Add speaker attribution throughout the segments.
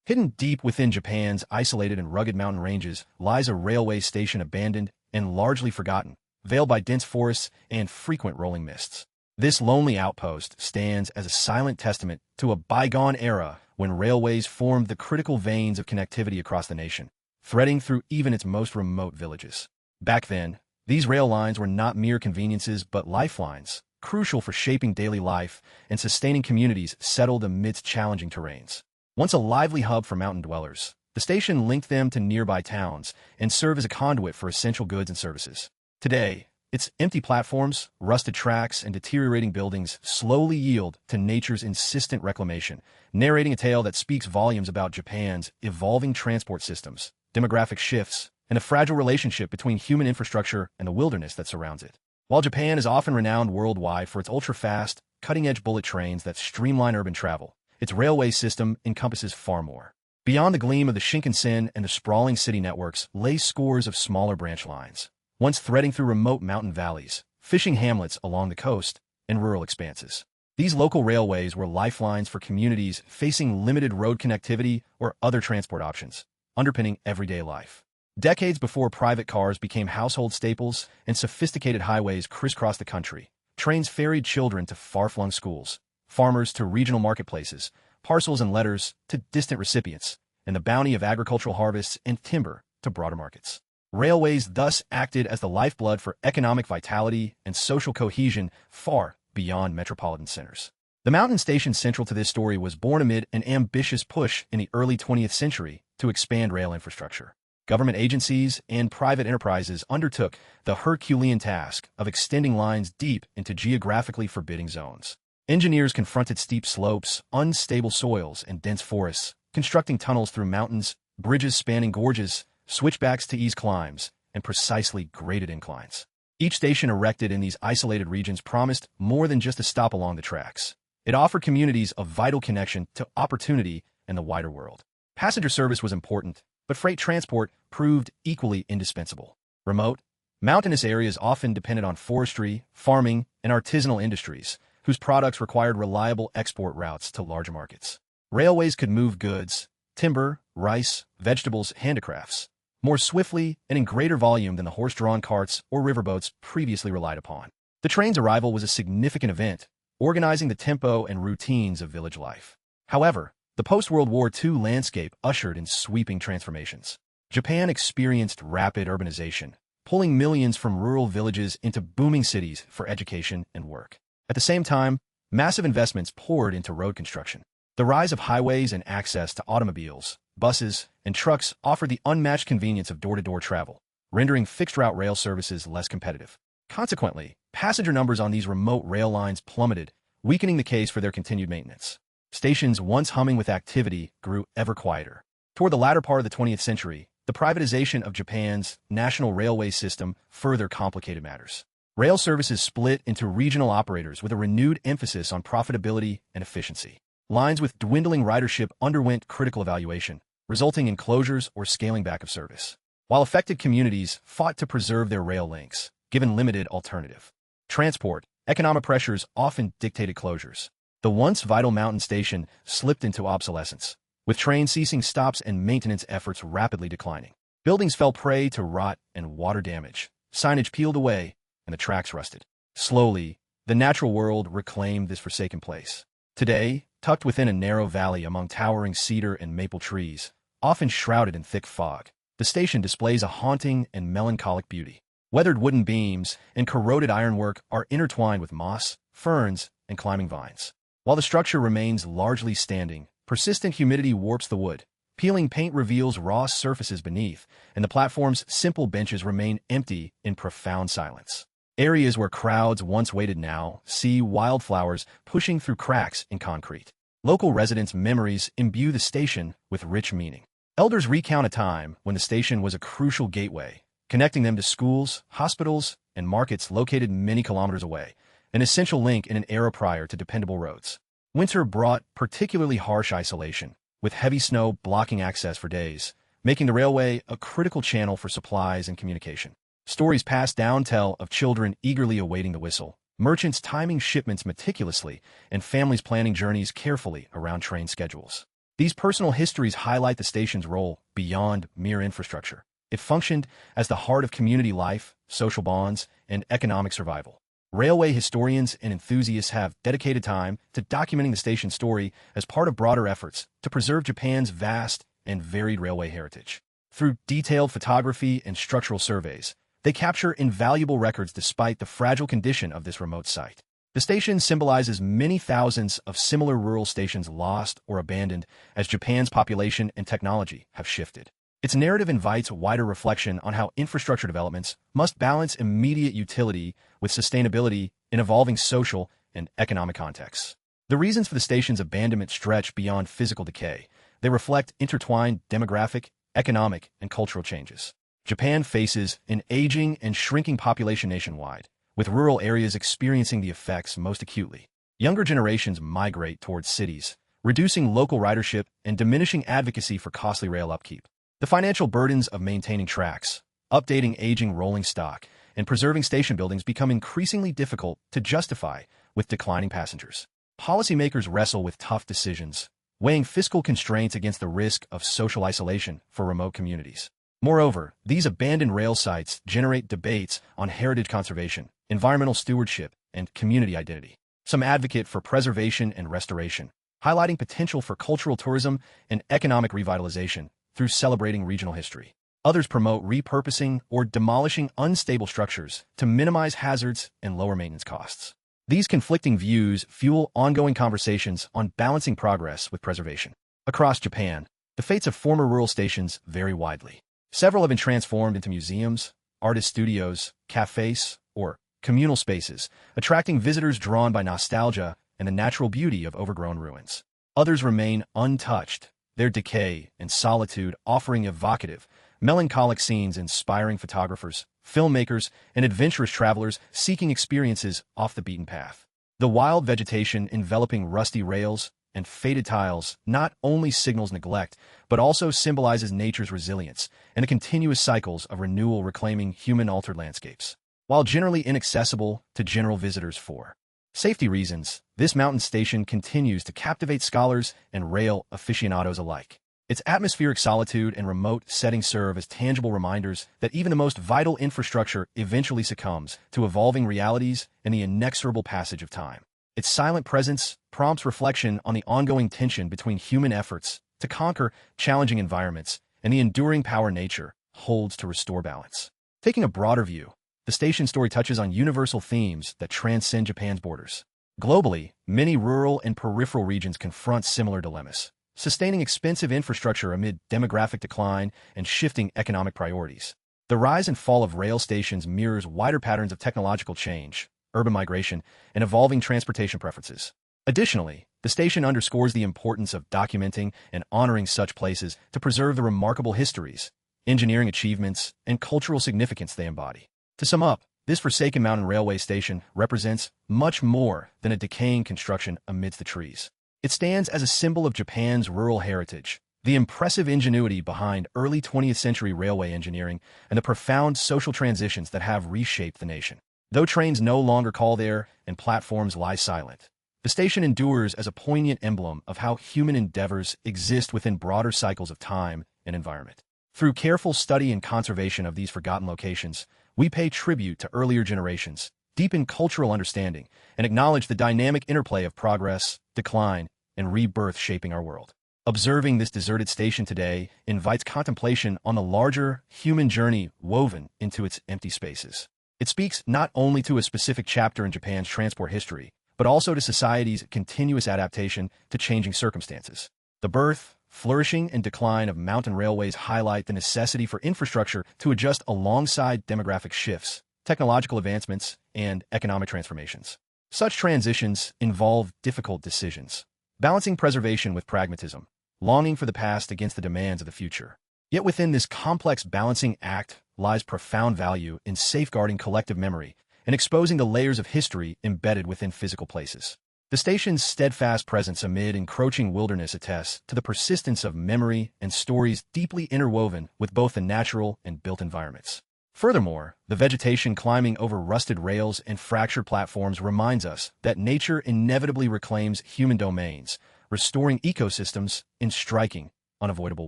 Speaker 1: Hidden deep within Japan's isolated and rugged mountain ranges lies a railway station abandoned and largely forgotten, veiled by dense forests and frequent rolling mists. This lonely outpost stands as a silent testament to a bygone era when railways formed the critical veins of connectivity across the nation, threading through even its most remote villages. Back then, these rail lines were not mere conveniences but lifelines, crucial for shaping daily life and sustaining communities settled amidst challenging terrains. Once a lively hub for mountain dwellers, the station linked them to nearby towns and served as a conduit for essential goods and services. Today, its empty platforms, rusted tracks, and deteriorating buildings slowly yield to nature's insistent reclamation, narrating a tale that speaks volumes about Japan's evolving transport systems, demographic shifts, and the fragile relationship between human infrastructure and the wilderness that surrounds it. While Japan is often renowned worldwide for its ultra-fast, cutting-edge bullet trains that streamline urban travel, its railway system encompasses far more. Beyond the gleam of the Shinkansen and the sprawling city networks lay scores of smaller branch lines, once threading through remote mountain valleys, fishing hamlets along the coast, and rural expanses. These local railways were lifelines for communities facing limited road connectivity or other transport options, underpinning everyday life. Decades before private cars became household staples and sophisticated highways crisscrossed the country, trains ferried children to far-flung schools, farmers to regional marketplaces, parcels and letters to distant recipients, and the bounty of agricultural harvests and timber to broader markets. Railways thus acted as the lifeblood for economic vitality and social cohesion far beyond metropolitan centers. The mountain station central to this story was born amid an ambitious push in the early 20th century to expand rail infrastructure. Government agencies and private enterprises undertook the Herculean task of extending lines deep into geographically forbidding zones. Engineers confronted steep slopes, unstable soils, and dense forests, constructing tunnels through mountains, bridges spanning gorges, switchbacks to ease climbs, and precisely graded inclines. Each station erected in these isolated regions promised more than just a stop along the tracks. It offered communities a vital connection to opportunity and the wider world. Passenger service was important, but freight transport proved equally indispensable. Remote, mountainous areas often depended on forestry, farming, and artisanal industries, whose products required reliable export routes to larger markets. Railways could move goods, timber, rice, vegetables, handicrafts, more swiftly and in greater volume than the horse-drawn carts or riverboats previously relied upon. The train's arrival was a significant event, organizing the tempo and routines of village life. However, the post-World War II landscape ushered in sweeping transformations. Japan experienced rapid urbanization, pulling millions from rural villages into booming cities for education and work. At the same time, massive investments poured into road construction. The rise of highways and access to automobiles, buses, and trucks offered the unmatched convenience of door-to-door travel, rendering fixed-route rail services less competitive. Consequently, passenger numbers on these remote rail lines plummeted, weakening the case for their continued maintenance. Stations once humming with activity grew ever quieter. Toward the latter part of the 20th century, the privatization of Japan's national railway system further complicated matters. Rail services split into regional operators with a renewed emphasis on profitability and efficiency. Lines with dwindling ridership underwent critical evaluation, resulting in closures or scaling back of service, while affected communities fought to preserve their rail links, given limited alternative. Transport, economic pressures often dictated closures. The once vital mountain station slipped into obsolescence, with trains ceasing stops and maintenance efforts rapidly declining. Buildings fell prey to rot and water damage, signage peeled away, and the tracks rusted. Slowly, the natural world reclaimed this forsaken place. Today, tucked within a narrow valley among towering cedar and maple trees, often shrouded in thick fog, the station displays a haunting and melancholic beauty. Weathered wooden beams and corroded ironwork are intertwined with moss, ferns, and climbing vines. While the structure remains largely standing, persistent humidity warps the wood. Peeling paint reveals raw surfaces beneath, and the platform's simple benches remain empty in profound silence. Areas where crowds once waited now see wildflowers pushing through cracks in concrete. Local residents' memories imbue the station with rich meaning. Elders recount a time when the station was a crucial gateway, connecting them to schools, hospitals, and markets located many kilometers away, an essential link in an era prior to dependable roads. Winter brought particularly harsh isolation, with heavy snow blocking access for days, making the railway a critical channel for supplies and communication. Stories passed down tell of children eagerly awaiting the whistle, merchants timing shipments meticulously, and families planning journeys carefully around train schedules. These personal histories highlight the station's role beyond mere infrastructure. It functioned as the heart of community life, social bonds, and economic survival. Railway historians and enthusiasts have dedicated time to documenting the station's story as part of broader efforts to preserve Japan's vast and varied railway heritage. Through detailed photography and structural surveys, they capture invaluable records despite the fragile condition of this remote site. The station symbolizes many thousands of similar rural stations lost or abandoned as Japan's population and technology have shifted. Its narrative invites wider reflection on how infrastructure developments must balance immediate utility with sustainability in evolving social and economic contexts. The reasons for the station's abandonment stretch beyond physical decay. They reflect intertwined demographic, economic, and cultural changes. Japan faces an aging and shrinking population nationwide, with rural areas experiencing the effects most acutely. Younger generations migrate towards cities, reducing local ridership and diminishing advocacy for costly rail upkeep. The financial burdens of maintaining tracks, updating aging rolling stock, and preserving station buildings become increasingly difficult to justify with declining passengers. Policymakers wrestle with tough decisions, weighing fiscal constraints against the risk of social isolation for remote communities. Moreover, these abandoned rail sites generate debates on heritage conservation, environmental stewardship, and community identity. Some advocate for preservation and restoration, highlighting potential for cultural tourism and economic revitalization through celebrating regional history. Others promote repurposing or demolishing unstable structures to minimize hazards and lower maintenance costs. These conflicting views fuel ongoing conversations on balancing progress with preservation. Across Japan, the fates of former rural stations vary widely. Several have been transformed into museums, artist studios, cafes, or communal spaces, attracting visitors drawn by nostalgia and the natural beauty of overgrown ruins. Others remain untouched, their decay and solitude offering evocative, melancholic scenes inspiring photographers, filmmakers, and adventurous travelers seeking experiences off the beaten path. The wild vegetation enveloping rusty rails and faded tiles not only signals neglect, but also symbolizes nature's resilience and the continuous cycles of renewal reclaiming human-altered landscapes. While generally inaccessible to general visitors for safety reasons, this mountain station continues to captivate scholars and rail aficionados alike. Its atmospheric solitude and remote settings serve as tangible reminders that even the most vital infrastructure eventually succumbs to evolving realities and the inexorable passage of time. Its silent presence prompts reflection on the ongoing tension between human efforts to conquer challenging environments and the enduring power nature holds to restore balance. Taking a broader view, the station story touches on universal themes that transcend Japan's borders. Globally, many rural and peripheral regions confront similar dilemmas, sustaining expensive infrastructure amid demographic decline and shifting economic priorities. The rise and fall of rail stations mirrors wider patterns of technological change, urban migration, and evolving transportation preferences. Additionally, the station underscores the importance of documenting and honoring such places to preserve the remarkable histories, engineering achievements, and cultural significance they embody. To sum up, this forsaken mountain railway station represents much more than a decaying construction amidst the trees. It stands as a symbol of Japan's rural heritage, the impressive ingenuity behind early 20th century railway engineering, and the profound social transitions that have reshaped the nation. Though trains no longer call there and platforms lie silent, the station endures as a poignant emblem of how human endeavors exist within broader cycles of time and environment. Through careful study and conservation of these forgotten locations, we pay tribute to earlier generations, deepen cultural understanding, and acknowledge the dynamic interplay of progress, decline, and rebirth shaping our world. Observing this deserted station today invites contemplation on the larger human journey woven into its empty spaces. It speaks not only to a specific chapter in Japan's transport history, but also to society's continuous adaptation to changing circumstances. The birth, flourishing, and decline of mountain railways highlight the necessity for infrastructure to adjust alongside demographic shifts, technological advancements, and economic transformations. Such transitions involve difficult decisions, balancing preservation with pragmatism, longing for the past against the demands of the future. Yet within this complex balancing act lies profound value in safeguarding collective memory and exposing the layers of history embedded within physical places. The station's steadfast presence amid encroaching wilderness attests to the persistence of memory and stories deeply interwoven with both the natural and built environments. Furthermore, the vegetation climbing over rusted rails and fractured platforms reminds us that nature inevitably reclaims human domains, restoring ecosystems in striking, unavoidable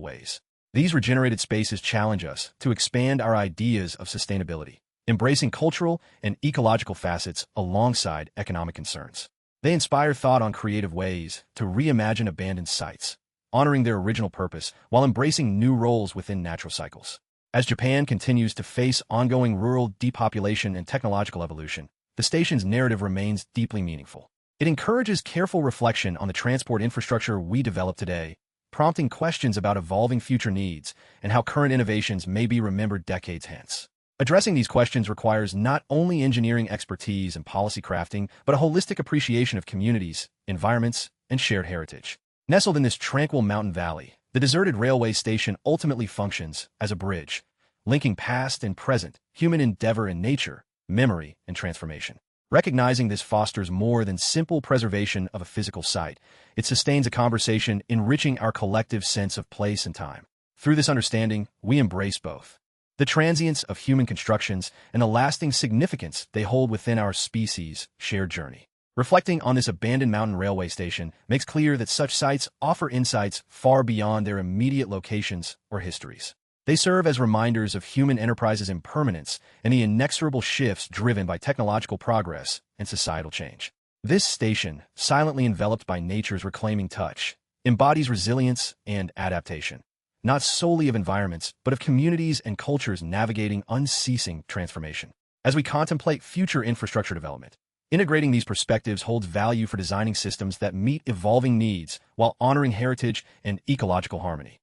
Speaker 1: ways. These regenerated spaces challenge us to expand our ideas of sustainability, embracing cultural and ecological facets alongside economic concerns. They inspire thought on creative ways to reimagine abandoned sites, honoring their original purpose while embracing new roles within natural cycles. As Japan continues to face ongoing rural depopulation and technological evolution, the station's narrative remains deeply meaningful. It encourages careful reflection on the transport infrastructure we develop today, prompting questions about evolving future needs and how current innovations may be remembered decades hence. Addressing these questions requires not only engineering expertise and policy crafting, but a holistic appreciation of communities, environments, and shared heritage. Nestled in this tranquil mountain valley, the deserted railway station ultimately functions as a bridge, linking past and present, human endeavor and nature, memory and transformation. Recognizing this fosters more than simple preservation of a physical site. It sustains a conversation enriching our collective sense of place and time. Through this understanding, we embrace both the transience of human constructions and the lasting significance they hold within our species' shared journey. Reflecting on this abandoned mountain railway station makes clear that such sites offer insights far beyond their immediate locations or histories. They serve as reminders of human enterprise's impermanence and the inexorable shifts driven by technological progress and societal change. This station, silently enveloped by nature's reclaiming touch, embodies resilience and adaptation, not solely of environments, but of communities and cultures navigating unceasing transformation. As we contemplate future infrastructure development, integrating these perspectives holds value for designing systems that meet evolving needs while honoring heritage and ecological harmony.